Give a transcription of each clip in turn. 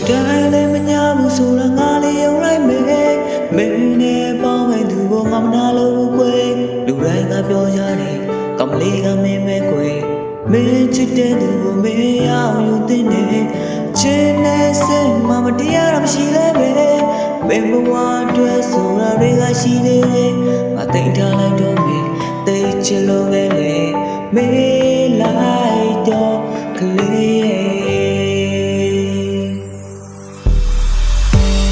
တိုင်းလည်းမညာဘူးဆိုတာငါလေးရုံလိုက်မယ်မင်းနဲ့ပေါင်းမဲ့သူကိုငါမနာလို့ကွယ်လူတိုင်းကပြောကြတယ်ကမလေးကမင်းပဲကွယ်မင်းချစ်တဲ့သူကိုမင်းရအောင်ယူသင့်တယ်ချင်းနဲ့စိတ်မှမတရားတော့မရှိလဲပဲမင်းဘဝအတွက်ဆိုတာတွေကရှိသေးတယ်ငါသိထားလိုက်တော့မင်းသိချင်လို့ပဲလေမေးလိုက်တော့ကလေး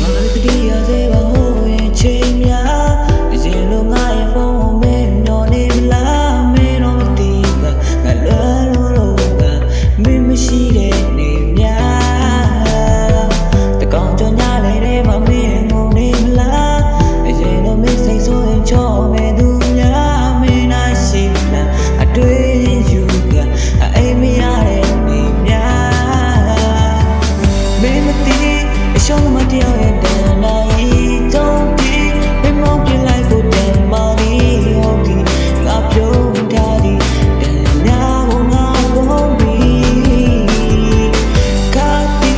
ငါတတိယစေပါဟိုရင်ချိန်များရင်လို့ငါရဲ့ဖုန်းမင်းတော့နေမလားမင်းတော့မသိပါငါလွယ်လို့ကမင်းမရှိတဲ့နေများတကောင်ကြောင့်ညလိုက်တဲ့မမင်းငုံနေမလားရင်တော့မင်းစိတ်ဆိုးရင်ချောမယ်သူများမင်းနိုင်ရှိလားအတွေ့ယူကအိမ်မရတဲ့နေများမင်းမသိအရှုံးမတရားရဲ့တန်တိုင်းdon't be မင်းမောင်းပြလိုက်ဖို့တန်မာဒီဟုတ်ဒီငါပြုံးထားဒီတန်များကိုငါကုန်ပြီခါတီ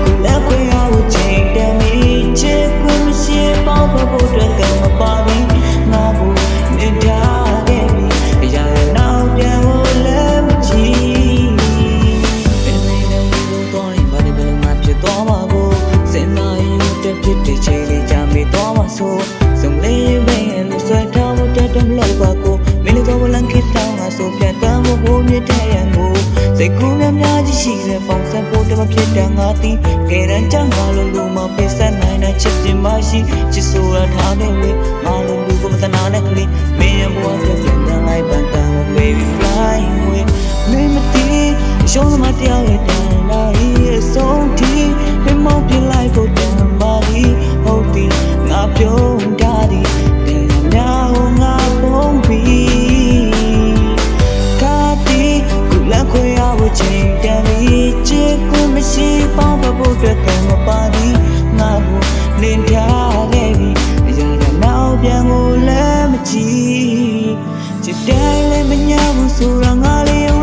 ကိုလက်ခွေအောင်ချိန်တမ်းမိချစ်ခွင့်မရှိပေါင်းဖို့အတွက်ကမပါဘူးငါကိုနေထားခဲ့ပြီအရာနောက်ပြန်ဖို့လည်းမကြည့်ဘယ်လိုလဲလို့တော့ရင်ဘာလို့မှဖြစ်သွားမှာကိုစင်နာယူတဲ့ဖြစ်တဲ့ချိန်လေးကြမေးသွားမှာဆိုစုံလေးပဲလို့ဆွဲထားဖို့တက်တယ်မလို့ပါကိုမင်းတို့ကလန်ခေတောင်းငါဆိုပြတ်တမ်းဖို့ဘိုးမြတ်တဲ့ရန်ကိုစိတ်ကူးများကြီးရှိတဲ့ပေါင်းစပ်ဖို့တမဖြစ်တဲ့ငါတီးကဲရန်ချငါလိုလိုမပေးစနိုင်တဲ့ချစ်တင်မရှိချစ်ဆိုရထားတဲ့လေငါလိုလူကိုမတနာတဲ့ကလေးမင်းရဲ့ဘဝပြည့်စုံတဲ့လိုက်ပန်းတန်း baby flying away မင်းမတီးရှုံးမတရားရဲ့တန်လိုက်ရဲ့ဆုံးတီးမင်းမောင်းပြလိုက်ဖို့တန်ပါဒီဟုတ်ဒီငါပြုံးထားဒီတင်များကိုငါပုံပြီးကာတီကုလခွေရဖို့ချိန်တန်ပြီးချစ်ကိုမရှိပေါင်းဖို့အတွက်ကမပါဒီငါကိုလင်းပြခဲ့ပြီအရာနောက်ပြန်ကိုလည်းမကြည့်ချစ်တယ်လည်းမညာဘူးဆိုတာငါလေး